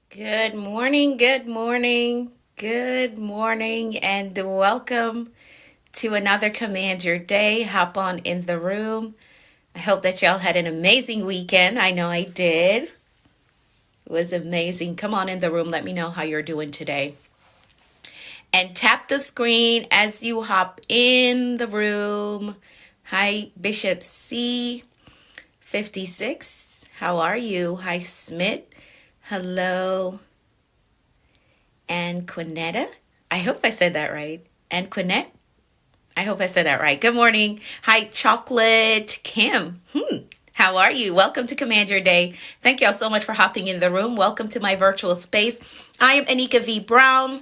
Good morning, good morning, good morning, and welcome to another Command Your Day. Hop on in the room. I hope that y'all had an amazing weekend. I know I did. It was amazing. Come on in the room. Let me know how you're doing today. And tap the screen as you hop in the room. Hi, Bishop C56. How are you? Hi, Smith. Hello. And Quinetta. I hope I said that right. And Quinette. I hope I said that right. Good morning. Hi, Chocolate Kim. How are you? Welcome to Command Your Day. Thank y'all so much for hopping in the room. Welcome to my virtual space. I am Anika V. Brown.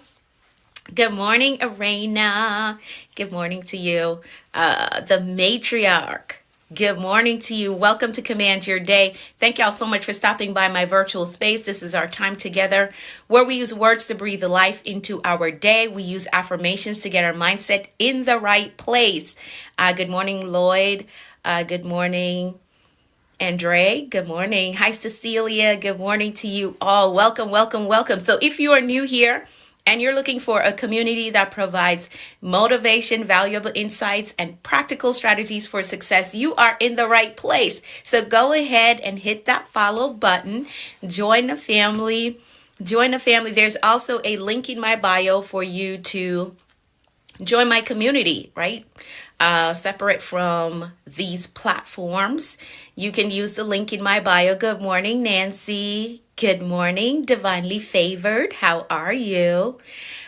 Good morning, Arena. Good morning to you, the matriarch. Good morning to you. Welcome to Command Your Day. Thank y'all so much for stopping by my virtual space. This is our time together where we use words to breathe life into our day. We use affirmations to get our mindset in the right place. Good morning, Lloyd. Good morning, Andre. Good morning. Hi, Cecilia. Good morning to you all. Welcome, welcome, welcome. So if you are new here, and you're looking for a community that provides motivation, valuable insights, and practical strategies for success, you are in the right place. So go ahead and hit that follow button. Join the family. Join the family. There's also a link in my bio for you to join my community, right? Separate from these platforms. You can use the link in my bio. Good morning, Nancy. Good morning, Divinely Favored. How are you?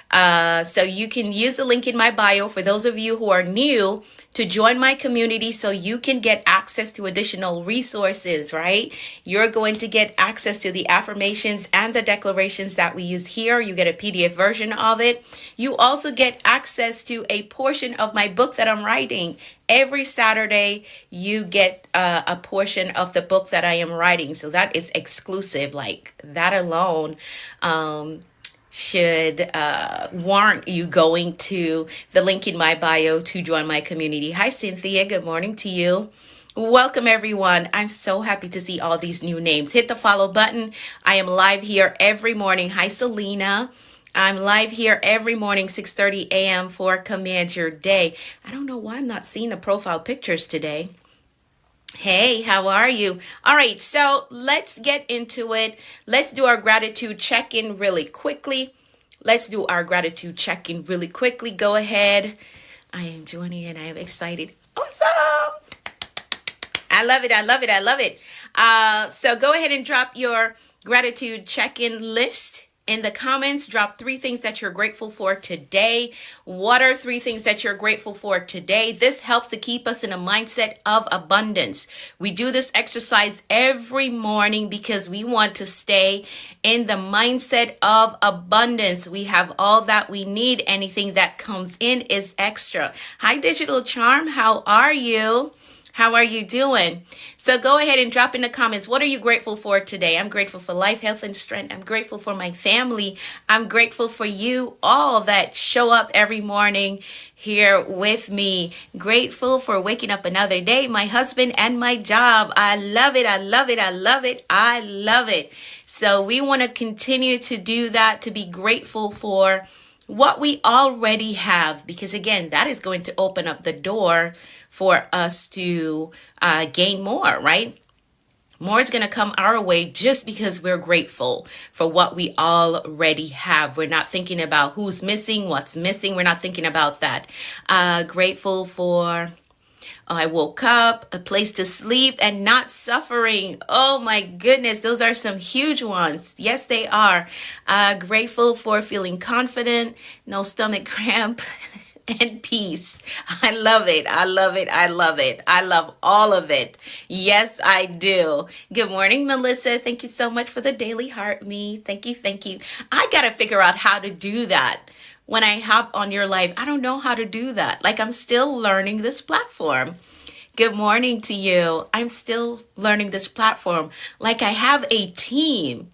So you can use the link in my bio for those of you who are new to join my community so you can get access to additional resources, right? You're going to get access to the affirmations and the declarations that we use here. You get a PDF version of it. You also get access to a portion of my book that I'm writing. Every Saturday, you get a portion of the book that I am writing. So that is exclusive, like that alone. Should warrant you going to the link in my bio to join my community. Hi, Cynthia. Good morning to you. Welcome, everyone. I'm so happy to see all these new names. Hit the follow button. I am live here every morning. Hi, Selena. I'm live here every morning, 6:30 a.m. for Command Your Day. I don't know why I'm not seeing the profile pictures today. Hey, how are you? All right, so let's get into it. Let's do our gratitude check-in really quickly. Go ahead. I am joining and I am excited. Awesome. I love it. I love it. I love it. So go ahead and drop your gratitude check-in list in the comments. Drop 3 things that you're grateful for today. What are 3 things that you're grateful for today? This helps to keep us in a mindset of abundance. We do this exercise every morning because we want to stay in the mindset of abundance. We have all that we need. Anything that comes in is extra. Hi, Digital Charm. How are you? How are you doing? So go ahead and drop in the comments. What are you grateful for today? I'm grateful for life, health, and strength. I'm grateful for my family. I'm grateful for you all that show up every morning here with me. Grateful for waking up another day, my husband, and my job. I love it. I love it. I love it. I love it. So we want to continue to do that, to be grateful for what we already have, because again, that is going to open up the door for us to gain more, right? More is going to come our way just because we're grateful for what we already have. We're not thinking about who's missing, what's missing. We're not thinking about that. Grateful for I woke up, a place to sleep, and not suffering. Oh my goodness, those are some huge ones. Yes, they are. Grateful for feeling confident, no stomach cramp, and peace. I love it. I love it. I love it. I love all of it. Yes, I do. Good morning, Melissa. Thank you so much for the daily heart me. Thank you. Thank you. I got to figure out how to do that. When I hop on your live, I don't know how to do that. Like, I'm still learning this platform. Good morning to you. I'm still learning this platform. Like, I have a team.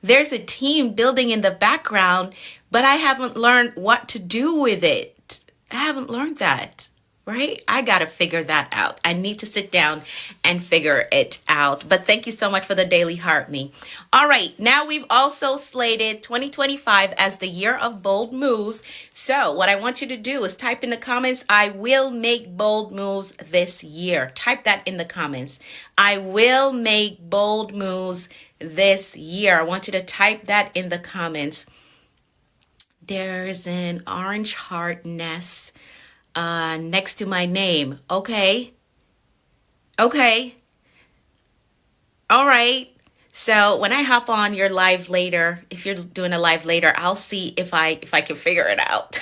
There's a team building in the background, but I haven't learned what to do with it. I haven't learned that. right? I got to figure that out. I need to sit down and figure it out. But thank you so much for the Daily Heart Me. All right, now we've also slated 2025 as the year of bold moves. So what I want you to do is type in the comments, I will make bold moves this year. Type that in the comments. I will make bold moves this year. I want you to type that in the comments. There's an orange heart nest next to my name. Okay. Okay. All right. So when I hop on your live later, if you're doing a live later, I'll see if I can figure it out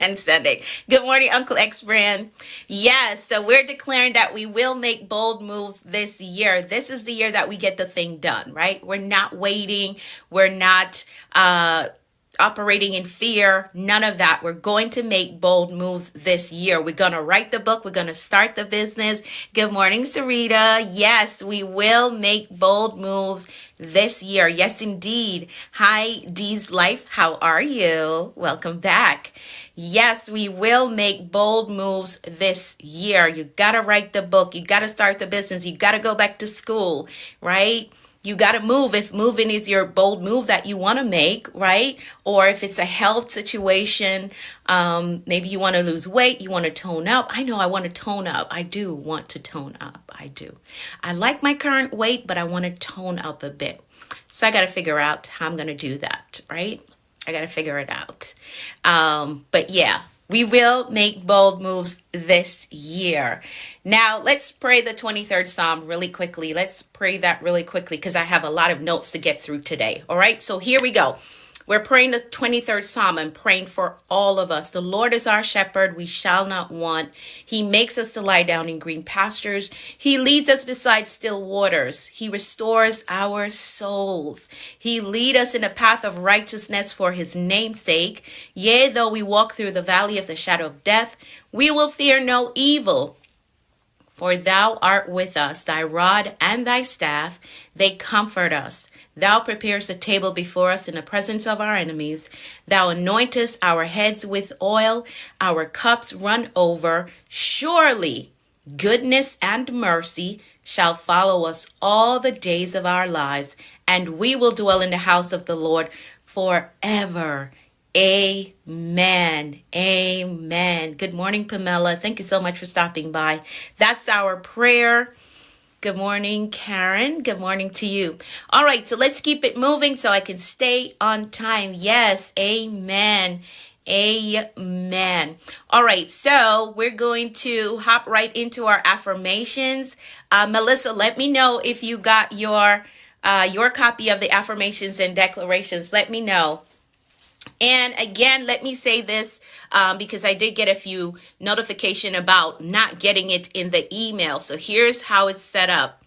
and send it. Good morning, Uncle X Brand. Yes, so we're declaring that we will make bold moves this year. This is the year that we get the thing done, right? We're not waiting. We're not operating in fear, none of that. We're going to make bold moves this year. We're going to write the book. We're going to start the business. Good morning, Sarita. Yes, we will make bold moves this year. Yes, indeed. Hi, Dee's Life. How are you? Welcome back. Yes, we will make bold moves this year. You got to write the book. You got to start the business. You got to go back to school, right? You got to move if moving is your bold move that you want to make, right? Or if it's a health situation, maybe you want to lose weight, you want to tone up. I know I want to tone up. I do want to tone up. I do. I like my current weight, but I want to tone up a bit. So I got to figure out how I'm going to do that, right? I got to figure it out. But yeah. We will make bold moves this year. Now, let's pray the 23rd Psalm really quickly. Let's pray that really quickly because I have a lot of notes to get through today. All right, so here we go. We're praying the 23rd Psalm and praying for all of us. The Lord is our shepherd. We shall not want. He makes us to lie down in green pastures. He leads us beside still waters. He restores our souls. He leads us in a path of righteousness for his name's sake. Yea, though we walk through the valley of the shadow of death, we will fear no evil. For thou art with us, thy rod and thy staff, they comfort us. Thou preparest a table before us in the presence of our enemies. Thou anointest our heads with oil, our cups run over. Surely goodness and mercy shall follow us all the days of our lives, and we will dwell in the house of the Lord forever. Amen. Amen. Good morning, Pamela. Thank you so much for stopping by. That's our prayer. Good morning, Karen. Good morning to you. All right, so let's keep it moving so I can stay on time. Yes, amen. Amen. All right, so we're going to hop right into our affirmations. Melissa, let me know if you got your copy of the affirmations and declarations. Let me know. And again, let me say this because I did get a few notification about not getting it in the email. So here's how it's set up.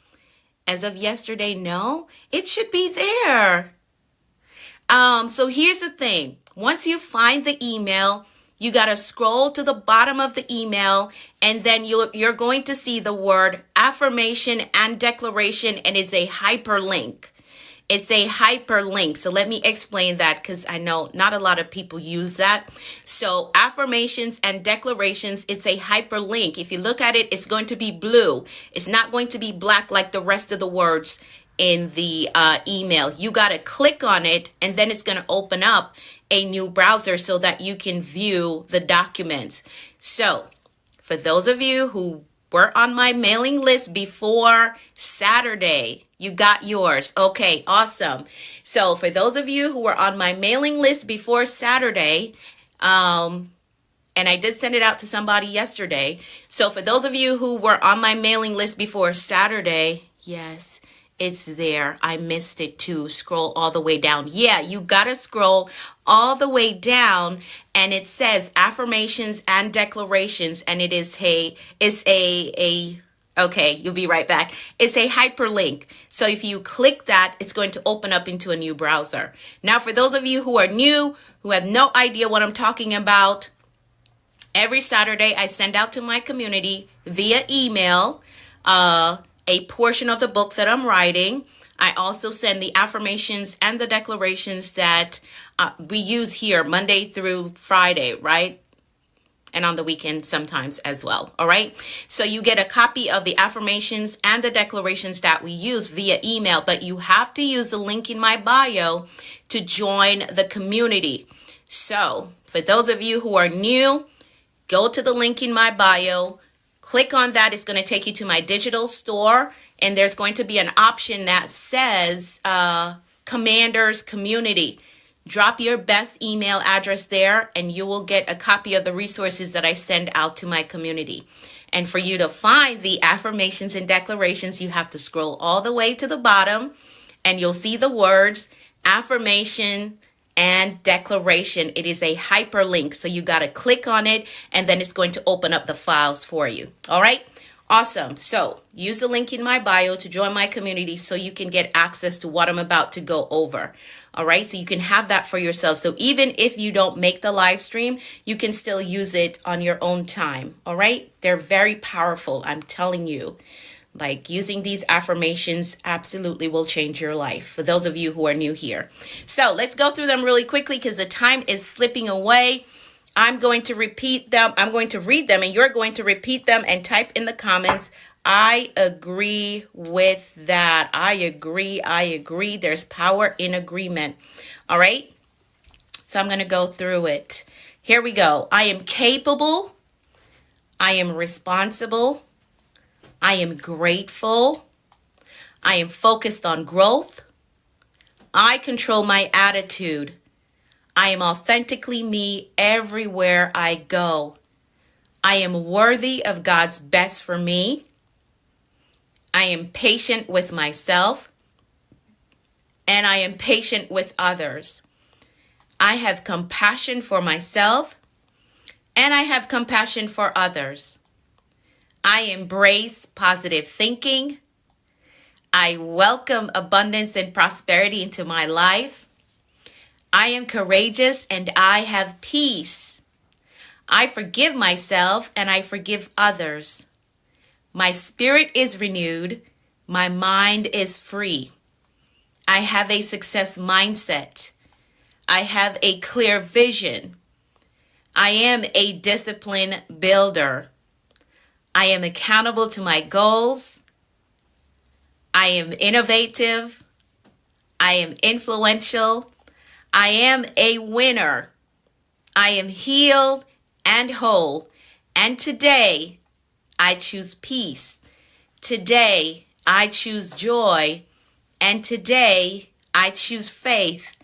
As of yesterday, no, it should be there. So here's the thing. Once you find the email, you got to scroll to the bottom of the email, and then you're going to see the word affirmation and declaration, and it's a hyperlink. It's a hyperlink. So let me explain that because I know not a lot of people use that. So affirmations and declarations, it's a hyperlink. If you look at it, it's going to be blue. It's not going to be black like the rest of the words in the email. You got to click on it, and then it's going to open up a new browser so that you can view the documents. So for those of you who were on my mailing list before Saturday, you got yours. Okay, awesome. So for those of you who were on my mailing list before Saturday, and I did send it out to somebody yesterday. So for those of you who were on my mailing list before Saturday, yes, it's there. I missed it too. Scroll all the way down. Yeah, you got to scroll all the way down, and it says affirmations and declarations, and it is okay, you'll be right back. It's a hyperlink. So if you click that, it's going to open up into a new browser. Now, for those of you who are new, who have no idea what I'm talking about, every Saturday I send out to my community via email a portion of the book that I'm writing. I also send the affirmations and the declarations that we use here Monday through Friday, right? and on the weekend sometimes as well. All right. So you get a copy of the affirmations and the declarations that we use via email, but you have to use the link in my bio to join the community. So for those of you who are new, go to the link in my bio, click on that. It's going to take you to my digital store, and there's going to be an option that says Commanders Community. Drop your best email address there, and you will get a copy of the resources that I send out to my community. And for you to find the affirmations and declarations, you have to scroll all the way to the bottom, and you'll see the words affirmation and declaration. It is a hyperlink, so you got to click on it, and then it's going to open up the files for you. All right. Awesome. So use the link in my bio to join my community so you can get access to what I'm about to go over. All right. So you can have that for yourself. So even if you don't make the live stream, you can still use it on your own time. All right. They're very powerful. I'm telling you, like, using these affirmations absolutely will change your life for those of you who are new here. So let's go through them really quickly because the time is slipping away. I'm going to repeat them. I'm going to read them, and you're going to repeat them and type in the comments, I agree with that. I agree. I agree. There's power in agreement. All right. So I'm going to go through it. Here we go. I am capable. I am responsible. I am grateful. I am focused on growth. I control my attitude. I am authentically me everywhere I go. I am worthy of God's best for me. I am patient with myself, and I am patient with others. I have compassion for myself, and I have compassion for others. I embrace positive thinking. I welcome abundance and prosperity into my life. I am courageous and I have peace. I forgive myself and I forgive others. My spirit is renewed. My mind is free. I have a success mindset. I have a clear vision. I am a discipline builder. I am accountable to my goals. I am innovative. I am influential. I am a winner. I am healed and whole. And today, I choose peace. Today, I choose joy. And today, I choose faith.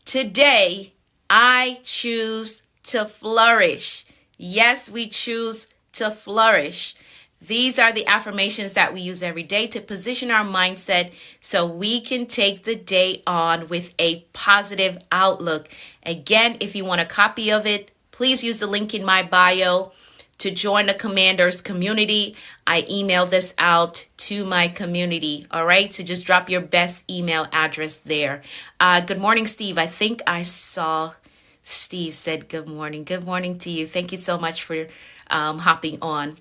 Today, I choose to flourish. Yes, we choose to flourish. These are the affirmations that we use every day to position our mindset so we can take the day on with a positive outlook. Again, if you want a copy of it, please use the link in my bio to join the Commanders community. I email this out to my community. All right. So just drop your best email address there. Good morning, Steve. I think I saw Steve said good morning. Good morning to you. Thank you so much for hopping on.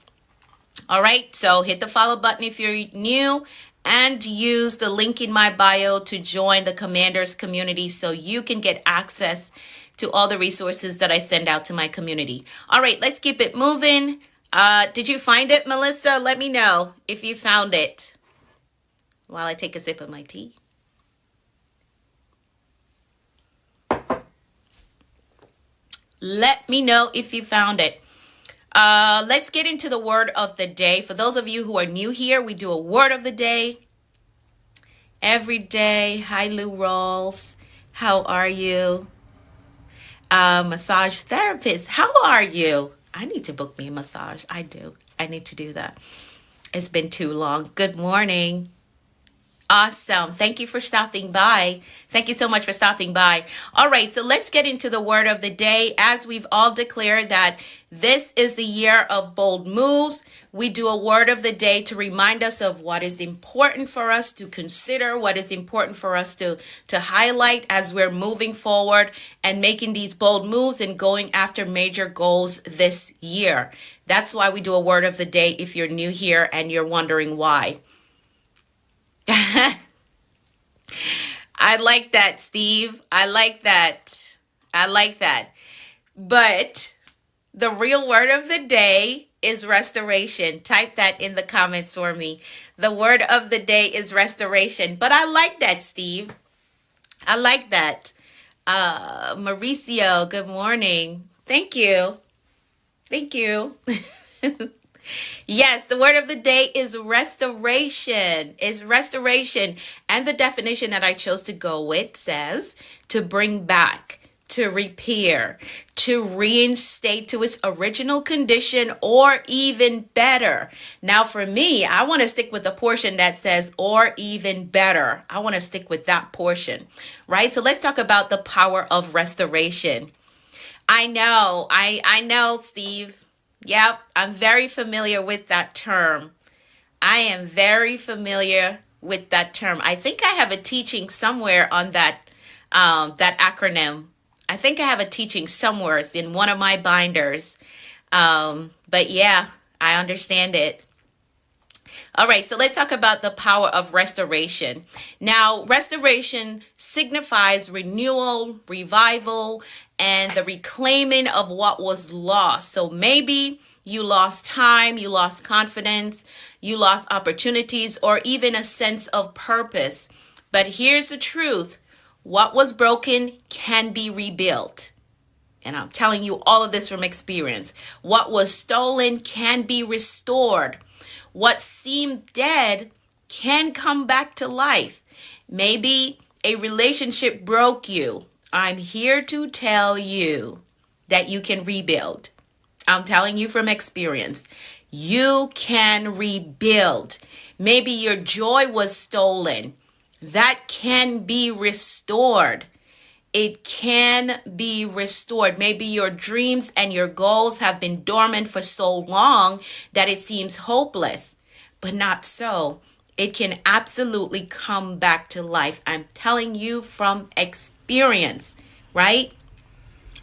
All right, so hit the follow button if you're new and use the link in my bio to join the Commanders community so you can get access to all the resources that I send out to my community. All right, let's keep it moving. Did you find it, Melissa? Let me know if you found it while I take a sip of my tea. Let me know if you found it. Let's get into the word of the day. For those of you who are new here, we do a word of the day every day. Hi, Lou Rawls. How are you? Massage therapist. How are you? I need to book me a massage. I do. I need to do that. It's been too long. Good morning. Awesome. Thank you for stopping by. Thank you so much for stopping by. All right, so let's get into the word of the day. As we've all declared that this is the year of bold moves, we do a word of the day to remind us of what is important for us to consider, what is important for us to highlight as we're moving forward and making these bold moves and going after major goals this year. That's why we do a word of the day if you're new here and you're wondering why. I like that, Steve. I like that. But The real word of the day is restoration. Type that in the comments for me. The word of the day is restoration. But I like that, Steve. I like that. Mauricio, good morning. Thank you. Thank you. Yes, the word of the day is restoration. Is restoration. And the definition that I chose to go with says to bring back, to repair, to reinstate to its original condition or even better. Now, for me, I want to stick with the portion that says or even better. I want to stick with that portion, right? So let's talk about the power of restoration. I know, Steve. Yep, I'm very familiar with that term. I am very familiar with that term. I think I have a teaching somewhere on that acronym. I think I have a teaching somewhere in one of my binders. But yeah, I understand it. All right, so let's talk about the power of restoration. Now, restoration signifies renewal, revival, and the reclaiming of what was lost. So maybe you lost time, you lost confidence, you lost opportunities, or even a sense of purpose. But here's the truth. What was broken can be rebuilt. And I'm telling you all of this from experience. What was stolen can be restored. What seemed dead can come back to life. Maybe a relationship broke you. I'm here to tell you that you can rebuild. I'm telling you from experience. You can rebuild. Maybe your joy was stolen. That can be restored. It can be restored. Maybe your dreams and your goals have been dormant for so long that it seems hopeless, but not so. It can absolutely come back to life. I'm telling you from experience, right?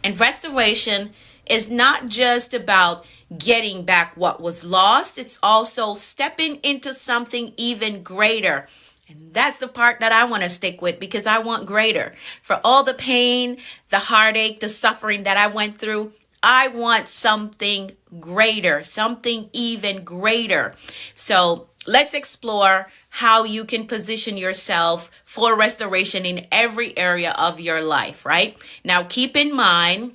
And restoration is not just about getting back what was lost. It's also stepping into something even greater. And that's the part that I want to stick with because I want greater. For all the pain, the heartache, the suffering that I went through, I want something greater, something even greater. So let's explore how you can position yourself for restoration in every area of your life, right? Now, keep in mind,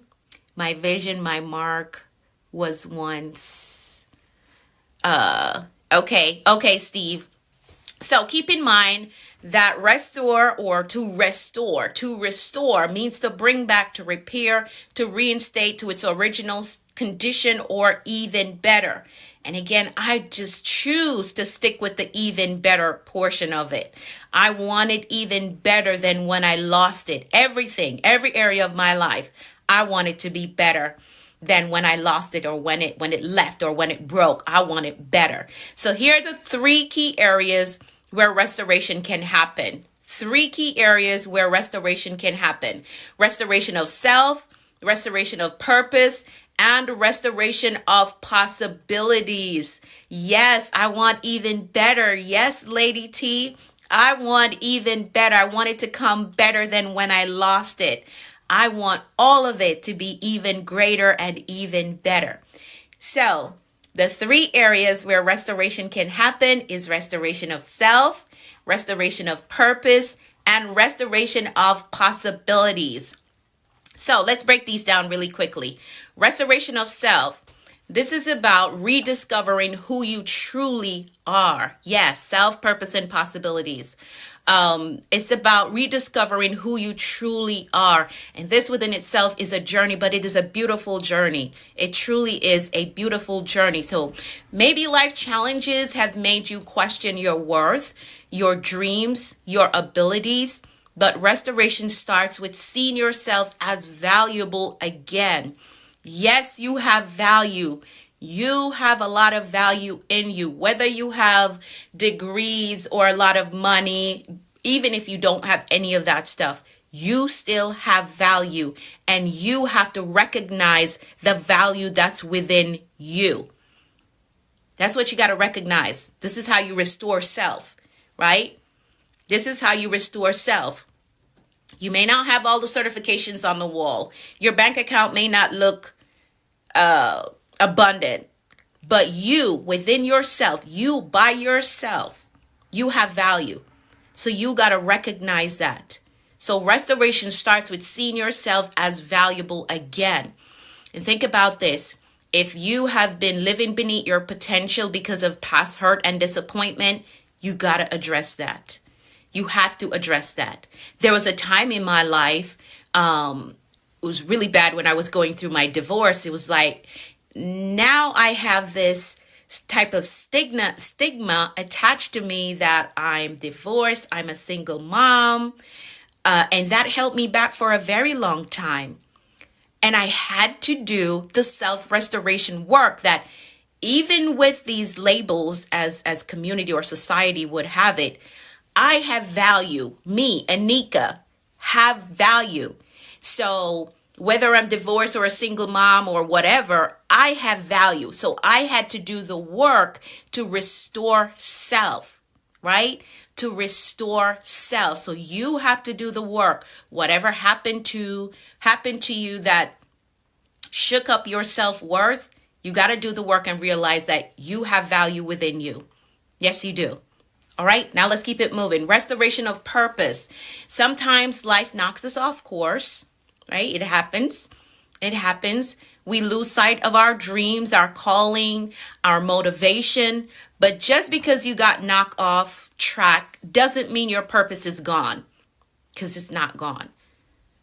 my vision, my mark was once, okay, Steve. So keep in mind that restore or to restore means to bring back, to repair, to reinstate to its original condition or even better. And again, I just choose to stick with the even better portion of it. I want it even better than when I lost it. Everything, every area of my life, I want it to be better than when I lost it or when it left or when it broke. I want it better. So here are the 3 key areas where restoration can happen. 3 key areas where restoration can happen. Restoration of self, restoration of purpose, and restoration of possibilities. Yes, I want even better. Yes, Lady T, I want even better. I want it to come better than when I lost it. I want all of it to be even greater and even better. So the 3 areas where restoration can happen is restoration of self, restoration of purpose, and restoration of possibilities. So let's break these down really quickly. Restoration of self. This is about rediscovering who you truly are. Yes, self, purpose, and possibilities. It's about rediscovering who you truly are. And this within itself is a journey, but it is a beautiful journey. It truly is a beautiful journey. So maybe life challenges have made you question your worth, your dreams, your abilities. But restoration starts with seeing yourself as valuable again. Yes, you have value. You have a lot of value in you, whether you have degrees or a lot of money, even if you don't have any of that stuff, you still have value and you have to recognize the value that's within you. That's what you got to recognize. This is how you restore self, right? This is how you restore self. You may not have all the certifications on the wall. Your bank account may not look abundant. But you, within yourself, you by yourself, you have value. So you got to recognize that. So restoration starts with seeing yourself as valuable again. And think about this. If you have been living beneath your potential because of past hurt and disappointment, you got to address that. You have to address that. There was a time in my life, it was really bad when I was going through my divorce. It was like, now I have this type of stigma attached to me that I'm divorced, I'm a single mom, and that held me back for a very long time. And I had to do the self-restoration work that even with these labels as community or society would have it, I have value. Me, Anika, have value. So whether I'm divorced or a single mom or whatever, I have value. So I had to do the work to restore self, right? To restore self. So you have to do the work. Whatever happened to you that shook up your self-worth, you got to do the work and realize that you have value within you. Yes, you do. All right, now let's keep it moving. Restoration of purpose. Sometimes life knocks us off course, right? It happens. It happens. We lose sight of our dreams, our calling, our motivation. But just because you got knocked off track doesn't mean your purpose is gone, because it's not gone.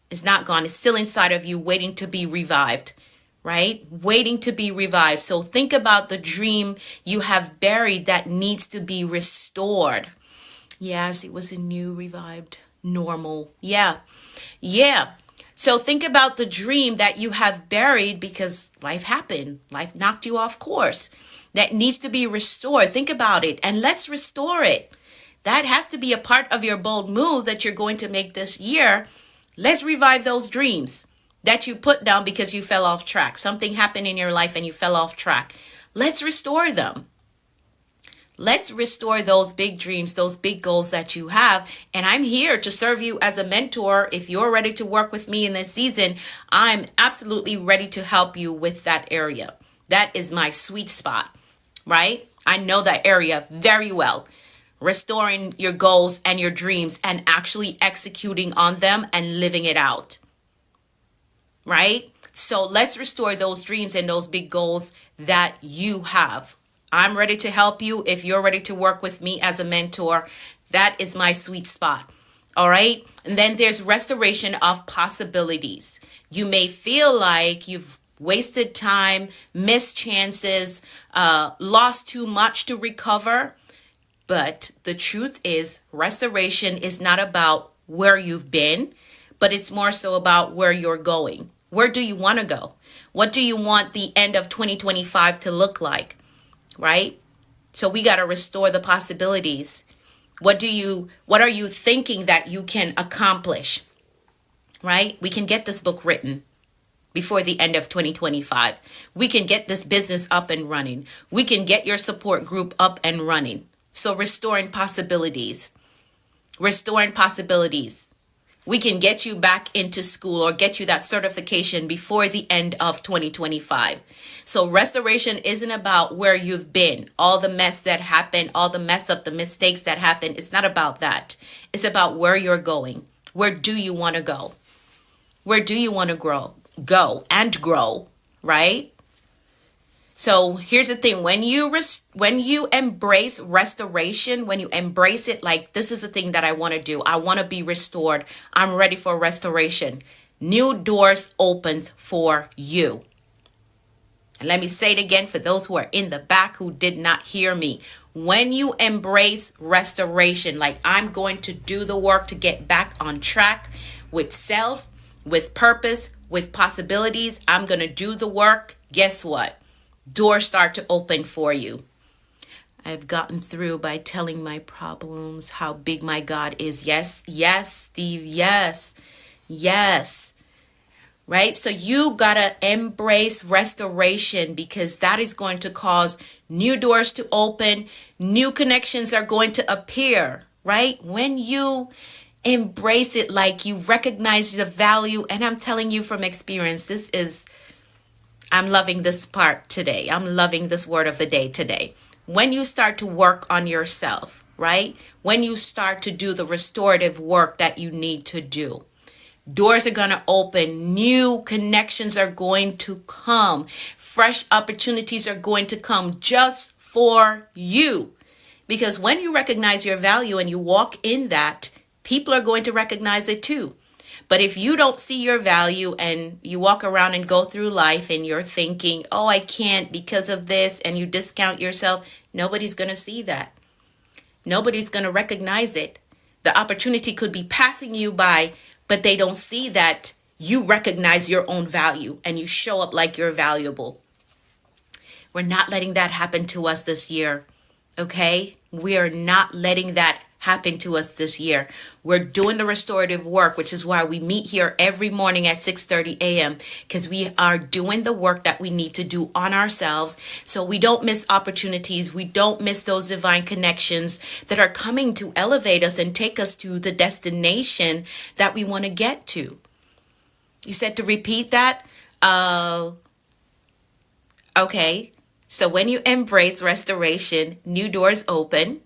It's not gone. It's still inside of you waiting to be revived, right? Waiting to be revived. So think about the dream you have buried that needs to be restored. Yes, it was a new, revived, normal. Yeah. So think about the dream that you have buried because life happened. Life knocked you off course. That needs to be restored. Think about it and let's restore it. That has to be a part of your bold move that you're going to make this year. Let's revive those dreams that you put down because you fell off track. Something happened in your life and you fell off track. Let's restore them. Let's restore those big dreams, those big goals that you have. And I'm here to serve you as a mentor. If you're ready to work with me in this season, I'm absolutely ready to help you with that area. That is my sweet spot, right? I know that area very well. Restoring your goals and your dreams and actually executing on them and living it out, right? So let's restore those dreams and those big goals that you have. I'm ready to help you. If you're ready to work with me as a mentor, that is my sweet spot. All right. And then there's restoration of possibilities. You may feel like you've wasted time, missed chances, lost too much to recover. But the truth is, restoration is not about where you've been, but it's more so about where you're going. Where do you want to go? What do you want the end of 2025 to look like? Right? So we got to restore the possibilities. What are you thinking that you can accomplish? Right? We can get this book written before the end of 2025. We can get this business up and running. We can get your support group up and running. So restoring possibilities. Restoring possibilities. We can get you back into school or get you that certification before the end of 2025. So restoration isn't about where you've been, all the mess that happened, all the mess up, the mistakes that happened. It's not about that. It's about where you're going. Where do you want to go? Where do you want to go and grow, right? So here's the thing. When you embrace restoration, when you embrace it, like this is the thing that I want to do. I want to be restored. I'm ready for restoration. New doors opens for you. And let me say it again for those who are in the back who did not hear me. When you embrace restoration, like I'm going to do the work to get back on track with self, with purpose, with possibilities, I'm going to do the work. Guess what? Doors start to open for you. I've gotten through by telling my problems, how big my God is. Yes, Steve, yes. Right? So you got to embrace restoration because that is going to cause new doors to open. New connections are going to appear, right? When you embrace it, like you recognize the value, and I'm telling you from experience, I'm loving this part today. I'm loving this word of the day today. When you start to work on yourself, right? When you start to do the restorative work that you need to do, doors are going to open. New connections are going to come. Fresh opportunities are going to come just for you. Because when you recognize your value and you walk in that, people are going to recognize it too. But if you don't see your value and you walk around and go through life and you're thinking, oh, I can't because of this, and you discount yourself, nobody's going to see that. Nobody's going to recognize it. The opportunity could be passing you by, but they don't see that you recognize your own value and you show up like you're valuable. We're not letting that happen to us this year. Okay? We are not letting that happen to us this year. We're doing the restorative work, which is why we meet here every morning at 6:30 a.m. because we are doing the work that we need to do on ourselves so we don't miss opportunities. We don't miss those divine connections that are coming to elevate us and take us to the destination that we want to get to. You said to repeat that? Okay. So when you embrace restoration, new doors open.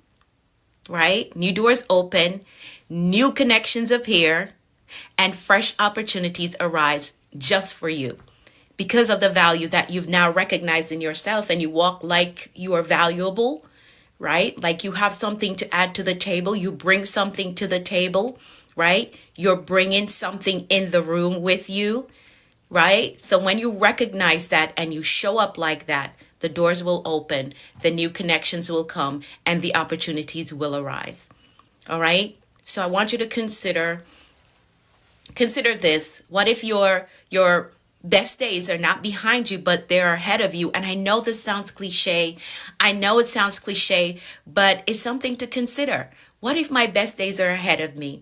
Right? New doors open, new connections appear, and fresh opportunities arise just for you because of the value that you've now recognized in yourself, and you walk like you are valuable, right? Like you have something to add to the table. You bring something to the table, right? You're bringing something in the room with you, right? So when you recognize that and you show up like that, the doors will open, the new connections will come, and the opportunities will arise. All right? So I want you to consider this. What if your best days are not behind you, but they're ahead of you? And I know this sounds cliche. I know it sounds cliche, but it's something to consider. What if my best days are ahead of me?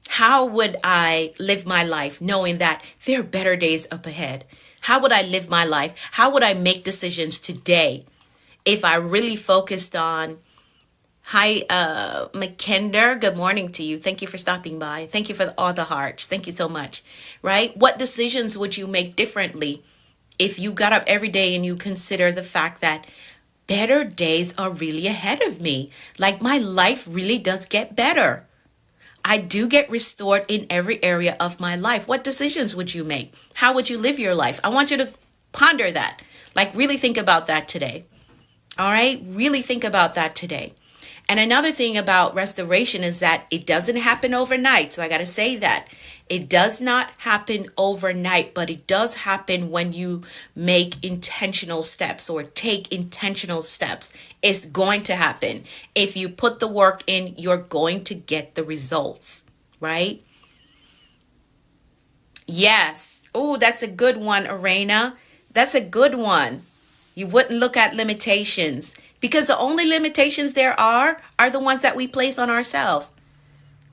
How would I live my life knowing that there are better days up ahead? How would I live my life? How would I make decisions today if I really focused on, hi, McKender, good morning to you. Thank you for stopping by. Thank you for all the hearts. Thank you so much, right? What decisions would you make differently if you got up every day and you consider the fact that better days are really ahead of me? Like my life really does get better. I do get restored in every area of my life. What decisions would you make? How would you live your life? I want you to ponder that. Like really think about that today. All right? Really think about that today. And another thing about restoration is that it doesn't happen overnight. So I got to say that. It does not happen overnight, but it does happen when you make intentional steps or take intentional steps. It's going to happen. If you put the work in, you're going to get the results, right? Yes. Oh, that's a good one, Arena. That's a good one. You wouldn't look at limitations because the only limitations there are the ones that we place on ourselves.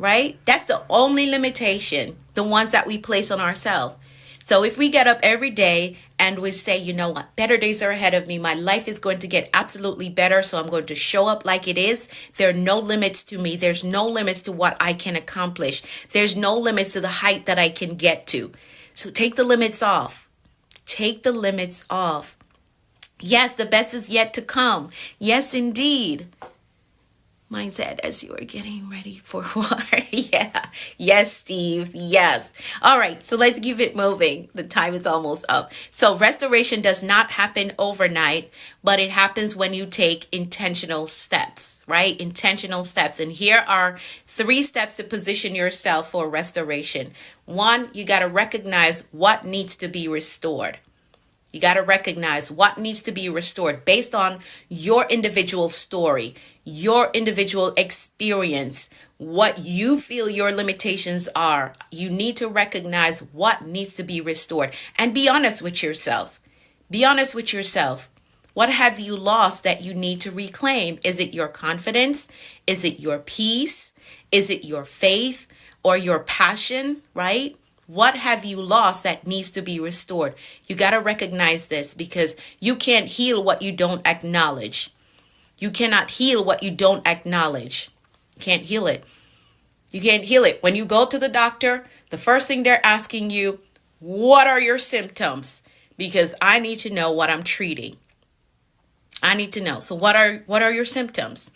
Right? That's the only limitation, the ones that we place on ourselves. So if we get up every day and we say, you know what, better days are ahead of me. My life is going to get absolutely better. So I'm going to show up like it is. There are no limits to me. There's no limits to what I can accomplish. There's no limits to the height that I can get to. So take the limits off. Take the limits off. Yes, the best is yet to come. Yes, indeed. Mindset as you are getting ready for war. Yeah. Yes, Steve. Yes. All right. So let's keep it moving. The time is almost up. So restoration does not happen overnight, but it happens when you take intentional steps, right? Intentional steps. And here are 3 steps to position yourself for restoration. 1, you got to recognize what needs to be restored. You got to recognize what needs to be restored based on your individual story, your individual experience, what you feel your limitations are. You need to recognize what needs to be restored and be honest with yourself. Be honest with yourself. What have you lost that you need to reclaim? Is it your confidence? Is it your peace? Is it your faith or your passion, right? What have you lost that needs to be restored? You got to recognize this because you can't heal what you don't acknowledge. You cannot heal what you don't acknowledge. You can't heal it. You can't heal it. When you go to the doctor, the first thing they're asking you, what are your symptoms? because I need to know what I'm treating. I need to know. So what are your symptoms?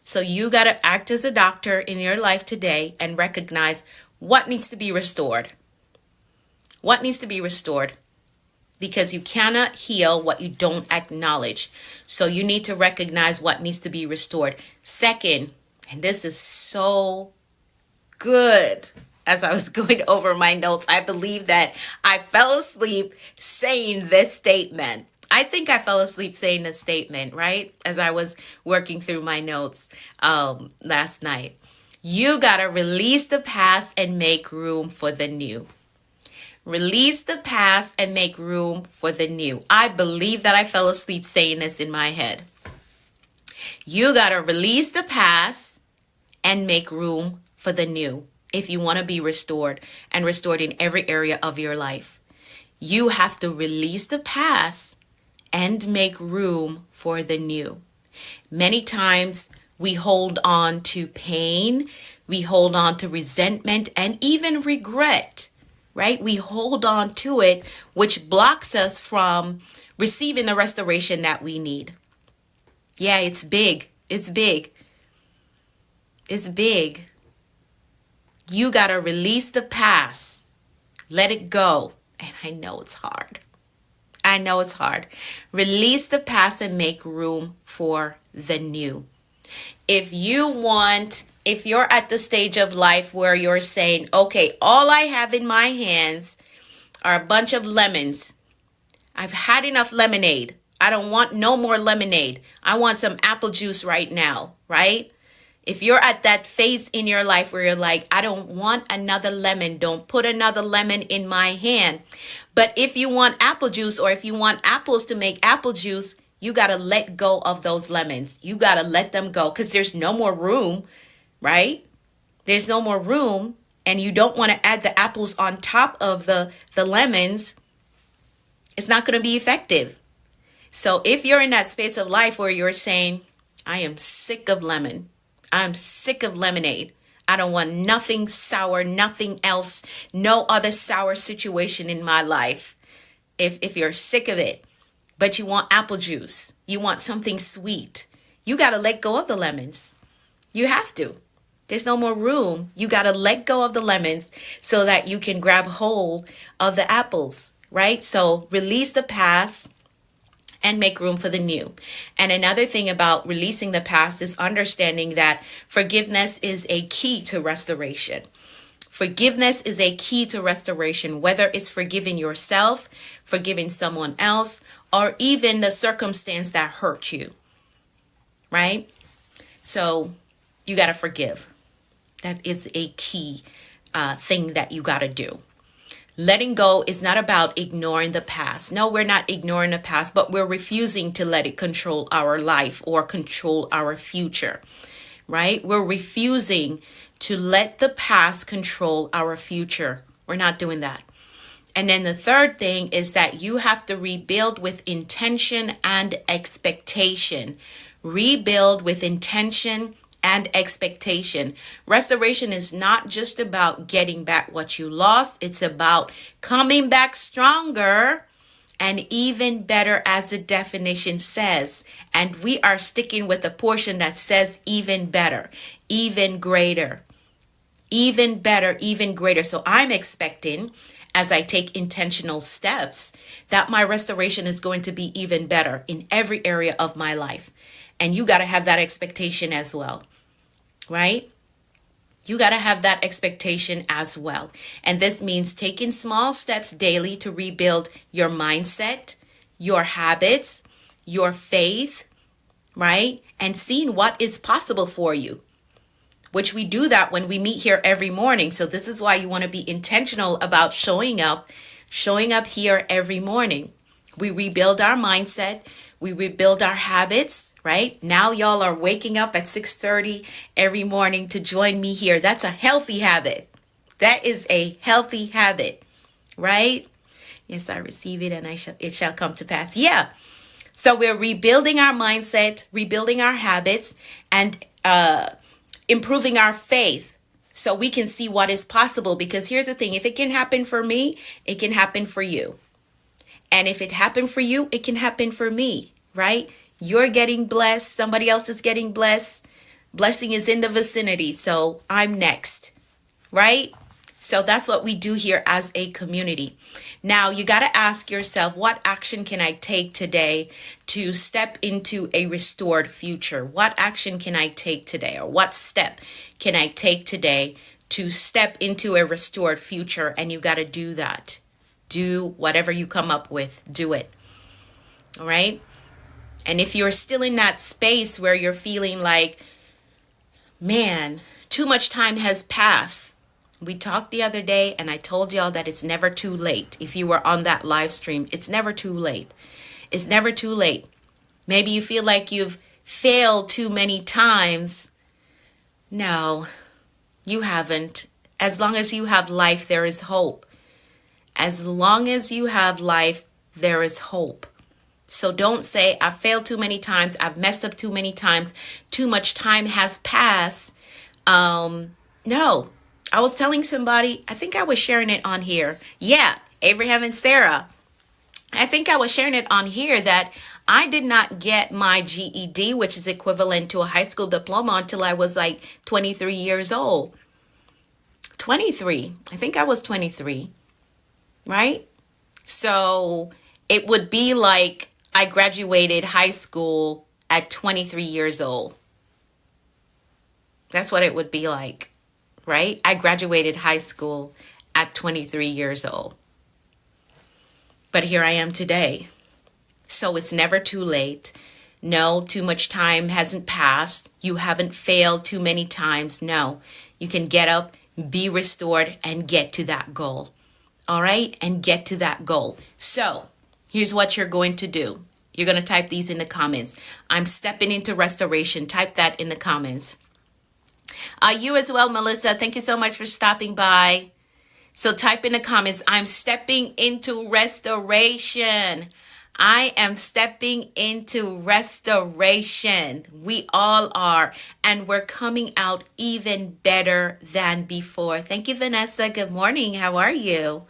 So you got to act as a doctor in your life today and recognize what needs to be restored. What needs to be restored? Because you cannot heal what you don't acknowledge. So you need to recognize what needs to be restored. Second, and this is so good. As I was going over my notes, I believe that I fell asleep saying this statement. I think I fell asleep saying this statement, right? As I was working through my notes last night. You got to release the past and make room for the new. Release the past and make room for the new. I believe that I fell asleep saying this in my head. You got to release the past and make room for the new if you want to be restored and restored in every area of your life. You have to release the past and make room for the new. Many times we hold on to pain, we hold on to resentment and even regret, right? We hold on to it, which blocks us from receiving the restoration that we need. Yeah, it's big. It's big. It's big. You got to release the past. Let it go. And I know it's hard. I know it's hard. Release the past and make room for the new. If you're at the stage of life where you're saying, okay, all I have in my hands are a bunch of lemons. I've had enough lemonade. I don't want no more lemonade. I want some apple juice right now, right? If you're at that phase in your life where you're like, I don't want another lemon, don't put another lemon in my hand. But if you want apple juice or if you want apples to make apple juice, you got to let go of those lemons. You got to let them go because there's no more room, right? There's no more room, and you don't want to add the apples on top of the lemons. It's not going to be effective. So if you're in that space of life where you're saying, I am sick of lemon. I'm sick of lemonade. I don't want nothing sour, nothing else, no other sour situation in my life. If you're sick of it, but you want apple juice, you want something sweet, you got to let go of the lemons. You have to. There's no more room. You got to let go of the lemons so that you can grab hold of the apples, right? So release the past and make room for the new. And another thing about releasing the past is understanding that forgiveness is a key to restoration. Forgiveness is a key to restoration, whether it's forgiving yourself, forgiving someone else, or even the circumstance that hurt you, right? So you got to forgive. That is a key thing that you got to do. Letting go is not about ignoring the past. No, we're not ignoring the past, but we're refusing to let it control our life or control our future, right? We're refusing to let the past control our future. We're not doing that. And then the third thing is that you have to rebuild with intention and expectation. Rebuild with intention and expectation. Restoration is not just about getting back what you lost. It's about coming back stronger and even better, as the definition says. And we are sticking with the portion that says even better, even greater, even better, even greater. So I'm expecting, as I take intentional steps, that my restoration is going to be even better in every area of my life. And you got to have that expectation as well, right? You got to have that expectation as well. And this means taking small steps daily to rebuild your mindset, your habits, your faith, right? And seeing what is possible for you, which we do that when we meet here every morning. So this is why you want to be intentional about showing up here every morning. We rebuild our mindset. We rebuild our habits, right? Now y'all are waking up at 6:30 every morning to join me here. That's a healthy habit. That is a healthy habit, right? Yes, I receive it and it shall come to pass. Yeah. So we're rebuilding our mindset, rebuilding our habits, and improving our faith so we can see what is possible. Because here's the thing, if it can happen for me, it can happen for you. And if it happened for you, it can happen for me, right? You're getting blessed. Somebody else is getting blessed. Blessing is in the vicinity. So I'm next, right? So that's what we do here as a community. Now you got to ask yourself, what action can I take today to step into a restored future? What action can I take today? Or what step can I take today to step into a restored future? And you got to do that. Do whatever you come up with, do it. All right. And if you're still in that space where you're feeling like, man, too much time has passed. We talked the other day and I told y'all that it's never too late. If you were on that live stream, it's never too late. It's never too late. Maybe you feel like you've failed too many times. No, you haven't. As long as you have life, there is hope. As long as you have life, there is hope. So don't say, I've failed too many times. I've messed up too many times. Too much time has passed. No. I was telling somebody, I think I was sharing it on here. Yeah, Abraham and Sarah. I think I was sharing it on here that I did not get my GED, which is equivalent to a high school diploma, until I was like 23 years old. 23. I think I was 23, right? So it would be like I graduated high school at 23 years old. That's what it would be like. Right? I graduated high school at 23 years old. But here I am today. So it's never too late. No, too much time hasn't passed. You haven't failed too many times. No, you can get up, be restored, and get to that goal. All right? And get to that goal. So here's what you're going to do. You're going to type these in the comments. I'm stepping into restoration. Type that in the comments. You as well, Melissa. Thank you so much for stopping by. So type in the comments, I'm stepping into restoration. I am stepping into restoration. We all are. And we're coming out even better than before. Thank you, Vanessa. Good morning. How are you?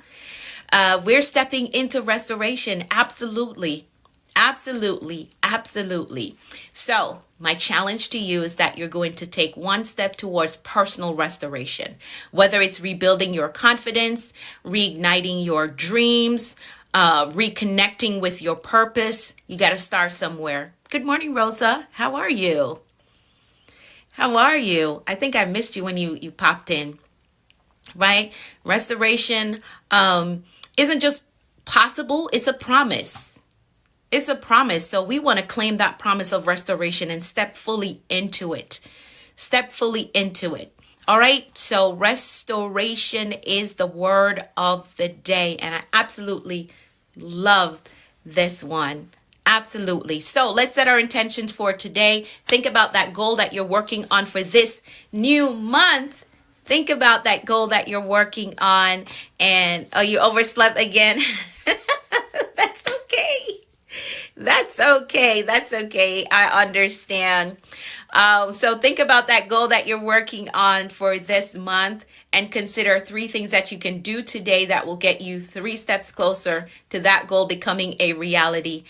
We're stepping into restoration. Absolutely. Absolutely. Absolutely. So my challenge to you is that you're going to take one step towards personal restoration, whether it's rebuilding your confidence, reigniting your dreams, reconnecting with your purpose. You got to start somewhere. Good morning, Rosa. How are you? How are you? I think I missed you when you popped in, right? Restoration isn't just possible. It's a promise. It's a promise. So we want to claim that promise of restoration and step fully into it. Step fully into it. All right. So restoration is the word of the day. And I absolutely love this one. Absolutely. So let's set our intentions for today. Think about that goal that you're working on for this new month. Think about that goal that you're working on. And oh, you overslept again. That's okay. That's okay. That's okay. I understand. So think about that goal that you're working on for this month and consider 3 things that you can do today that will get you 3 steps closer to that goal becoming a reality.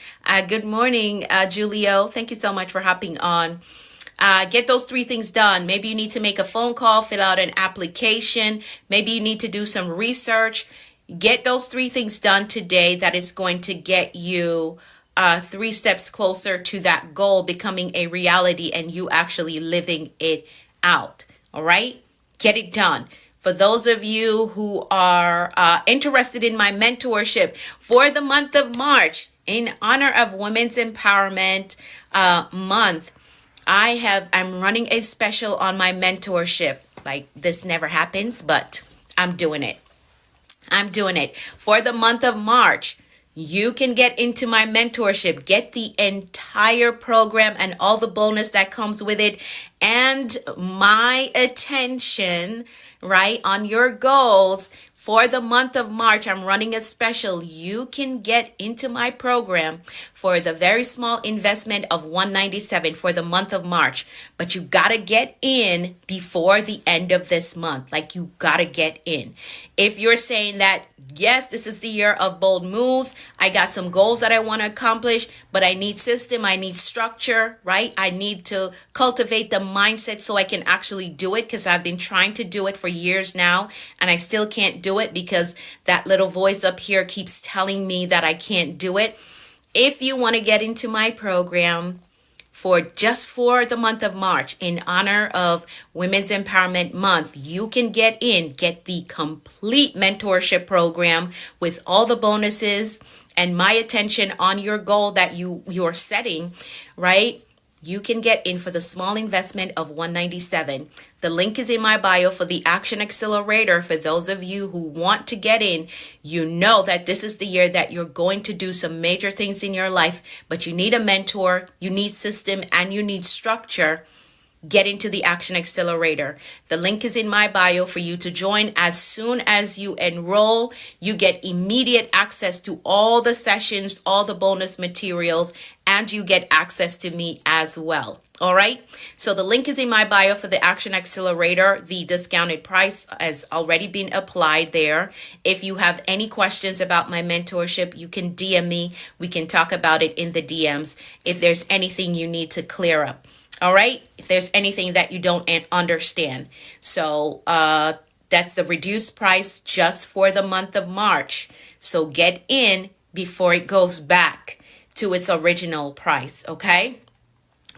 Good morning, Julio. Thank you so much for hopping on. Get those 3 things done. Maybe you need to make a phone call, fill out an application. Maybe you need to do some research. Get those 3 things done today. That is going to get you 3 steps closer to that goal becoming a reality and you actually living it out. All right? Get it done. For those of you who are interested in my mentorship for the month of March, in honor of Women's Empowerment Month, I'm running a special on my mentorship. Like, this never happens, but I'm doing it. I'm doing it. For the month of March, you can get into my mentorship, get the entire program and all the bonus that comes with it, and my attention, right, on your goals For the month of March, I'm running a special. You can get into my program for the very small investment of $197 for the month of March. But you got to get in before the end of this month. Like, you got to get in. If you're saying that, yes, this is the year of bold moves, I got some goals that I want to accomplish, but I need system, I need structure, right? I need to cultivate the mindset so I can actually do it, because I've been trying to do it for years now and I still can't do it because that little voice up here keeps telling me that I can't do it. If you want to get into my program for the month of March, in honor of Women's Empowerment Month, you can get the complete mentorship program with all the bonuses and my attention on your goal that you're setting, right? You can get in for the small investment of $197. The link is in my bio for the Action Accelerator. For those of you who want to get in, you know that this is the year that you're going to do some major things in your life, but you need a mentor, you need system, and you need structure. Get into the Action Accelerator. The link is in my bio for you to join. As soon as you enroll, you get immediate access to all the sessions, all the bonus materials, and you get access to me as well. All right. So the link is in my bio for the Action Accelerator. The discounted price has already been applied there. If you have any questions about my mentorship, you can DM me. We can talk about it in the DMs if there's anything you need to clear up. All right, if there's anything that you don't understand. So that's the reduced price just for the month of March. So get in before it goes back to its original price, okay?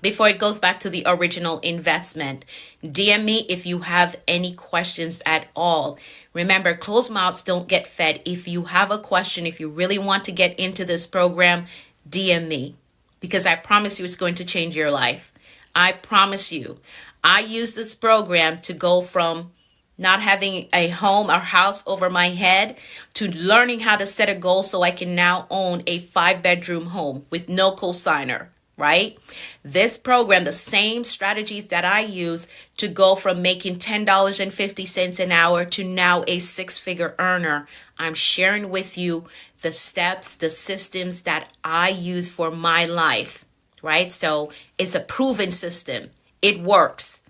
Before it goes back to the original investment. DM me if you have any questions at all. Remember, closed mouths don't get fed. If you have a question, if you really want to get into this program, DM me, because I promise you it's going to change your life. I promise you. I use this program to go from not having a home or house over my head to learning how to set a goal so I can now own a 5-bedroom home with no cosigner, right? This program, the same strategies that I use to go from making $10.50 an hour to now a 6-figure earner, I'm sharing with you the steps, the systems that I use for my life. Right? So it's a proven system. It works.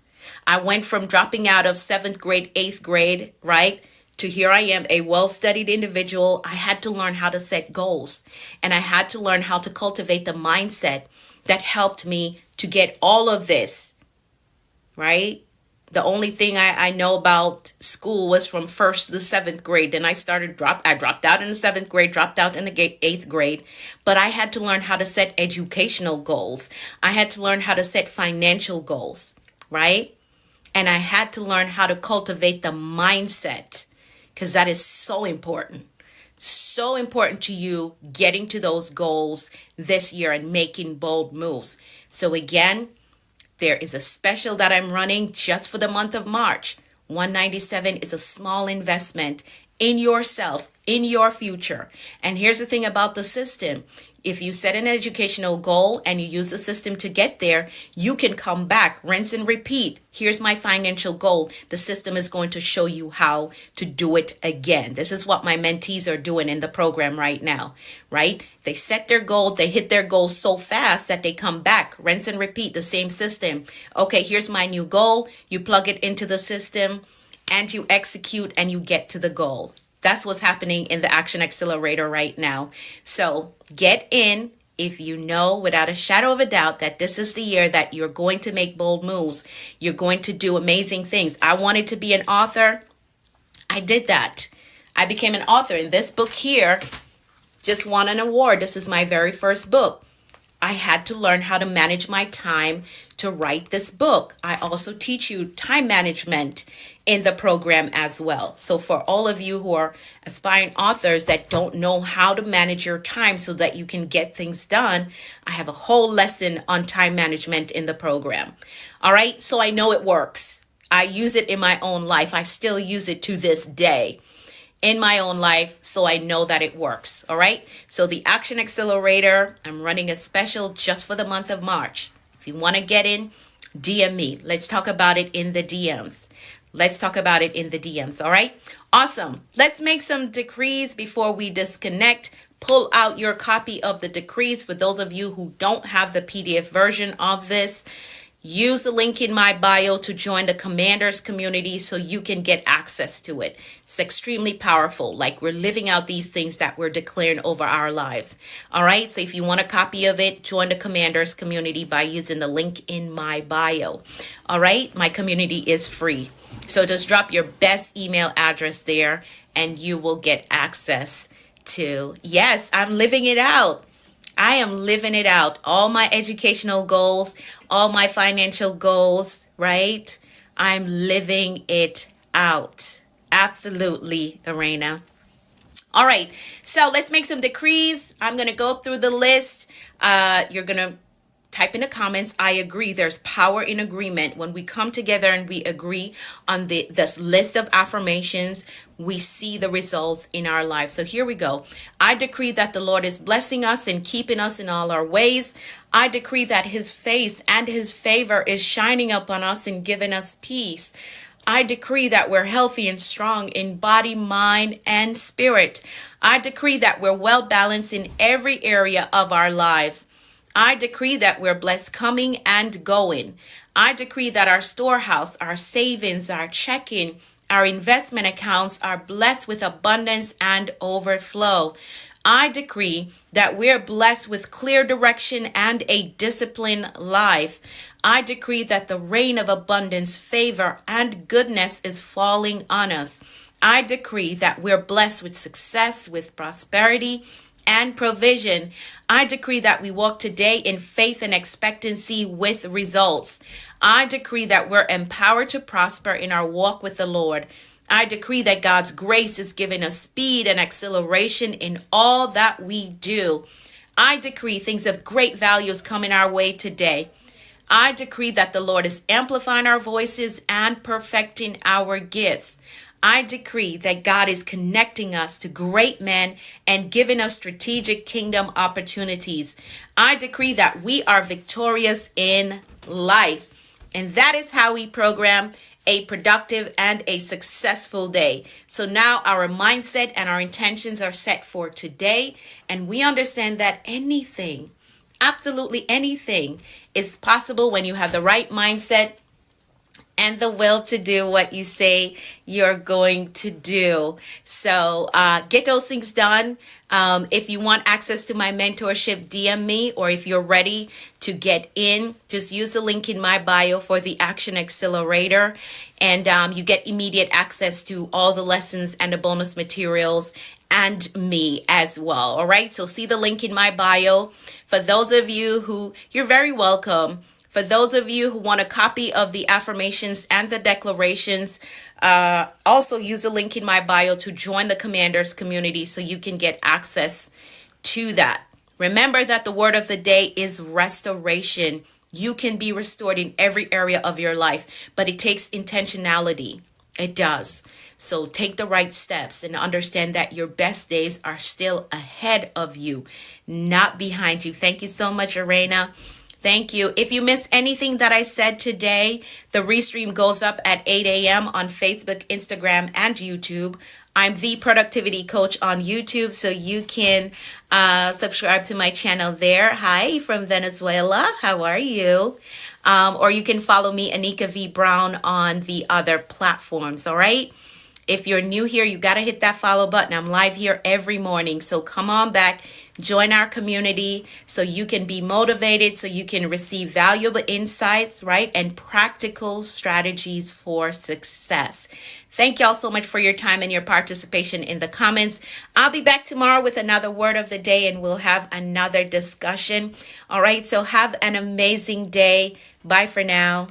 I went from dropping out of 7th grade, 8th grade, right? To here I am, a well-studied individual. I had to learn how to set goals, and I had to learn how to cultivate the mindset that helped me to get all of this, right? The only thing I know about school was from 1st to the 7th grade. Then I dropped out in the 7th grade, dropped out in the 8th grade. But I had to learn how to set educational goals. I had to learn how to set financial goals, right? And I had to learn how to cultivate the mindset, because that is so important. So important to you getting to those goals this year and making bold moves. So again, there is a special that I'm running just for the month of March. $197 is a small investment in yourself, in your future. And here's the thing about the system. If you set an educational goal and you use the system to get there, you can come back, rinse and repeat. Here's my financial goal. The system is going to show you how to do it again. This is what my mentees are doing in the program right now, right? They set their goal, they hit their goal so fast that they come back, rinse and repeat the same system. Okay, here's my new goal. You plug it into the system and you execute and you get to the goal. That's what's happening in the Action Accelerator right now. So get in if you know without a shadow of a doubt that this is the year that you're going to make bold moves. You're going to do amazing things. I wanted to be an author. I did that. I became an author. And this book here just won an award. This is my very first book. I had to learn how to manage my time to write this book. I also teach you time management in the program as well. So for all of you who are aspiring authors that don't know how to manage your time so that you can get things done, I have a whole lesson on time management in the program. All right, so I know it works. I use it in my own life. I still use it to this day in my own life, so I know that it works. All right, so the Action Accelerator, I'm running a special just for the month of March. If you want to get in, DM me. Let's talk about it in the DMs. Let's talk about it in the DMs. All right. Awesome. Let's make some decrees before we disconnect. Pull out your copy of the decrees. For those of you who don't have the PDF version of this, use the link in my bio to join the Commanders community so you can get access to it. It's extremely powerful. Like, we're living out these things that we're declaring over our lives. All right. So if you want a copy of it, join the Commanders community by using the link in my bio. All right. My community is free. So just drop your best email address there and you will get access to, yes, I'm living it out. I am living it out. All my educational goals, all my financial goals, right? I'm living it out. Absolutely, Arena. All right, so let's make some decrees. I'm going to go through the list. You're going to type in the comments, I agree. There's power in agreement. When we come together and we agree on this list of affirmations, we see the results in our lives. So here we go. I decree that the Lord is blessing us and keeping us in all our ways. I decree that his face and his favor is shining upon us and giving us peace. I decree that we're healthy and strong in body, mind, and spirit. I decree that we're well balanced in every area of our lives. I decree that we're blessed coming and going. I decree that our storehouse, our savings, our checking, our investment accounts are blessed with abundance and overflow. I decree that we're blessed with clear direction and a disciplined life. I decree that the rain of abundance, favor, and goodness is falling on us. I decree that we're blessed with success, with prosperity, and provision. I decree that we walk today in faith and expectancy with results. I decree that we're empowered to prosper in our walk with the Lord. I decree that God's grace is giving us speed and acceleration in all that we do. I decree things of great value is coming our way today. I decree that the Lord is amplifying our voices and perfecting our gifts. I decree that God is connecting us to great men and giving us strategic kingdom opportunities. I decree that we are victorious in life. And that is how we program a productive and a successful day. So now our mindset and our intentions are set for today. And we understand that anything, absolutely anything, is possible when you have the right mindset and the will to do what you say you're going to do. So get those things done. If you want access to my mentorship, DM me, or if you're ready to get in, just use the link in my bio for the Action Accelerator, and you get immediate access to all the lessons and the bonus materials and me as well. All right, so see the link in my bio. For those of you who, you're very welcome. For those of you who want a copy of the affirmations and the declarations, also use the link in my bio to join the Commanders community so you can get access to that. Remember that the word of the day is restoration. You can be restored in every area of your life, but it takes intentionality. It does. So take the right steps and understand that your best days are still ahead of you, not behind you. Thank you so much, Arena. Thank you. If you missed anything that I said today, the restream goes up at 8 a.m. on Facebook, Instagram, and YouTube. I'm the Productivity Coach on YouTube, so you can subscribe to my channel there. Hi from Venezuela. How are you? Or you can follow me, Anika V. Brown, on the other platforms, all right? If you're new here, you got to hit that follow button. I'm live here every morning, so come on back. Join our community so you can be motivated, so you can receive valuable insights, right? And practical strategies for success. Thank y'all so much for your time and your participation in the comments. I'll be back tomorrow with another word of the day and we'll have another discussion. All right, so have an amazing day. Bye for now.